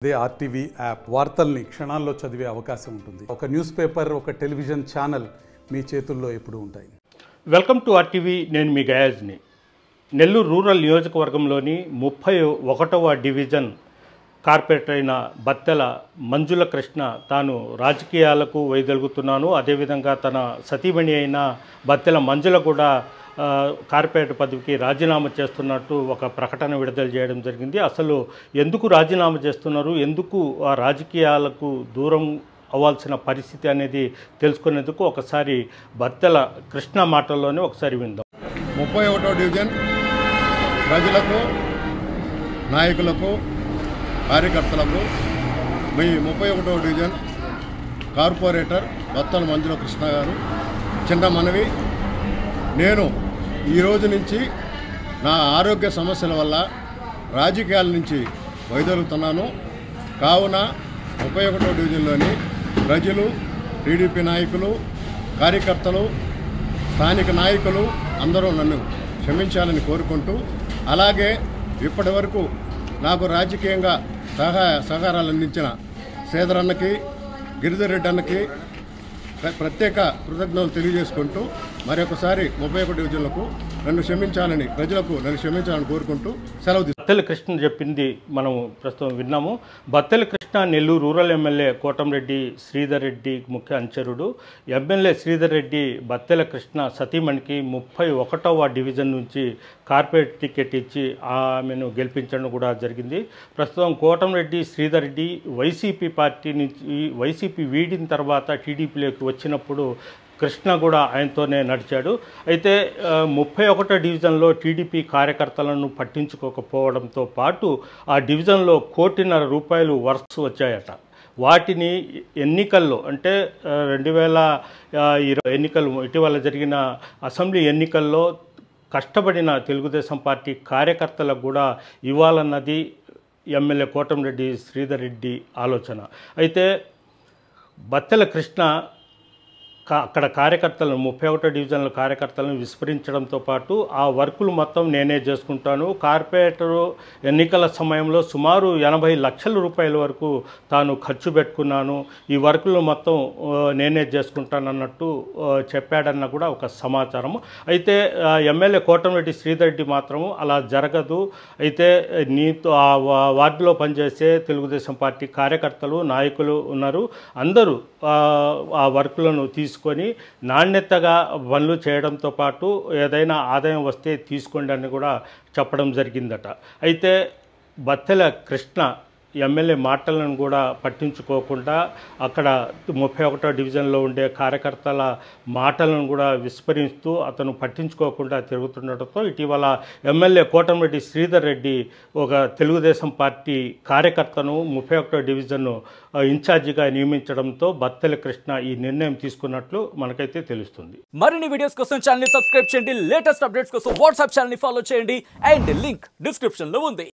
అదే RTV app వార్తల్ని క్షణాల్లో చదివే అవకాశం ఉంటుంది. ఒక న్యూస్ పేపర్, ఒక టెలివిజన్ ఛానల్ మీ చేతుల్లో ఎప్పుడూ ఉంటాయి. Welcome to RTV. నేను మీ గయాజ్ని. నెల్లూరు రూరల్ నియోజకవర్గంలోని 31వ డివిజన్ కార్పొరేటర్ అయిన బత్తెల మంజుల కృష్ణ తాను రాజకీయాలకు వైదొలుగుతున్నాను, అదేవిధంగా తన సతీమణి అయిన బత్తెల మంజుల కూడా కార్పొరేటర్ పదవికి రాజీనామా చేస్తున్నట్టు ఒక ప్రకటన విడుదల చేయడం జరిగింది. అసలు ఎందుకు రాజీనామా చేస్తున్నారు, ఎందుకు ఆ రాజకీయాలకు దూరం అవ్వాల్సిన పరిస్థితి అనేది తెలుసుకునేందుకు ఒకసారి బత్తెల కృష్ణ మాటల్లోనే ఒకసారి విందాం. 31వ డివిజన్ ప్రజలకు, నాయకులకు, కార్యకర్తలకు మీ 31వ డివిజన్ కార్పొరేటర్ బత్తెల మంజుల కృష్ణ గారు చిన్న మనవి. నేను ఈరోజు నుంచి నా ఆరోగ్య సమస్యల వల్ల రాజకీయాల నుంచి వైదొలుగుతున్నాను. కావున 31వ డివిజన్లోని ప్రజలు, టీడీపీ నాయకులు, కార్యకర్తలు, స్థానిక నాయకులు అందరూ నన్ను క్షమించాలని కోరుకుంటూ, అలాగే ఇప్పటి వరకు నాకు రాజకీయంగా సహకారాలు అందించిన శ్రీధరన్నకి, గిరిధర్ రెడ్డి అన్నకి ప్రత్యేక కృతజ్ఞతలు తెలియజేసుకుంటూ మరొకసారి 31 డివిజన్లకు నన్ను క్షమించాలని, ప్రజలకు నన్ను క్షమించాలని కోరుకుంటూ సెలవు తీసుకుంటాను. బత్తెల కృష్ణ చెప్పింది మనం ప్రస్తుతం విన్నాము. బత్తెల కృష్ణ నెల్లూరు రూరల్ ఎమ్మెల్యే కోటంరెడ్డి శ్రీధర్ రెడ్డి ముఖ్య అనుచరుడు. ఎమ్మెల్యే శ్రీధర్ రెడ్డి బత్తెల కృష్ణ సతీమణికి 31వ డివిజన్ నుంచి కార్పొరేట్ టికెట్ ఇచ్చి ఆమెను గెలిపించడం కూడా జరిగింది. ప్రస్తుతం కోటంరెడ్డి శ్రీధర్ రెడ్డి వైసీపీ పార్టీ నుంచి వైసీపీ వీడిన తర్వాత టీడీపీలోకి వచ్చినప్పుడు కృష్ణ కూడా ఆయనతోనే నడిచాడు. అయితే 31వ డివిజన్లో టీడీపీ కార్యకర్తలను పట్టించుకోకపోవడంతో పాటు ఆ డివిజన్లో ₹1,50,00,000 వర్క్స్ వచ్చాయట. వాటిని ఎన్నికల్లో అంటే 2020 ఎన్నికలు ఇటీవల జరిగిన అసెంబ్లీ ఎన్నికల్లో కష్టపడిన తెలుగుదేశం పార్టీ కార్యకర్తలకు కూడా ఇవ్వాలన్నది ఎమ్మెల్యే కోటంరెడ్డి శ్రీధర్ రెడ్డి ఆలోచన. అయితే బత్తెల కృష్ణ అక్కడ కార్యకర్తలను 31వ డివిజన్ల కార్యకర్తలను విస్మరించడంతో పాటు ఆ వర్కులు మొత్తం నేనే చేసుకుంటాను, కార్పొరేటరు ఎన్నికల సమయంలో సుమారు ₹80 లక్షల వరకు తాను ఖర్చు పెట్టుకున్నాను, ఈ వర్కులు మొత్తం నేనే చేసుకుంటానన్నట్టు చెప్పాడన్న కూడా ఒక సమాచారం. అయితే ఎమ్మెల్యే కోటంరెడ్డి శ్రీధర్ రెడ్డి మాత్రము అలా జరగదు, అయితే నీతో ఆ వార్డులో పనిచేసే తెలుగుదేశం పార్టీ కార్యకర్తలు, నాయకులు ఉన్నారు, అందరూ ఆ వర్కులను తీసుకొని నాణ్యతగా పనులు చేయడంతో పాటు ఏదైనా ఆదాయం వస్తే తీసుకోండి అని కూడా చెప్పడం జరిగిందట. అయితే బత్తెల కృష్ణ ఎమ్మెల్యే మాటలను కూడా పట్టించుకోకుండా అక్కడ 31వ డివిజన్లో ఉండే కార్యకర్తల మాటలను కూడా విస్మరిస్తూ అతను పట్టించుకోకుండా తిరుగుతుండటంతో ఇటీవల ఎమ్మెల్యే కోటంరెడ్డి శ్రీధర్ రెడ్డి ఒక తెలుగుదేశం పార్టీ కార్యకర్తను 31వ డివిజన్ ఇన్ఛార్జిగా నియమించడంతో బత్తెల కృష్ణ ఈ నిర్ణయం తీసుకున్నట్లు మనకైతే తెలుస్తుంది. మరిన్ని వీడియోస్ కోసం ఛానల్ ని సబ్స్క్రైబ్ చేయండి, లేటెస్ట్ అప్డేట్స్ కోసం వాట్సాప్ ఛానల్ ని ఫాలో చేయండి అండ్ లింక్ డిస్క్రిప్షన్ లో ఉంది.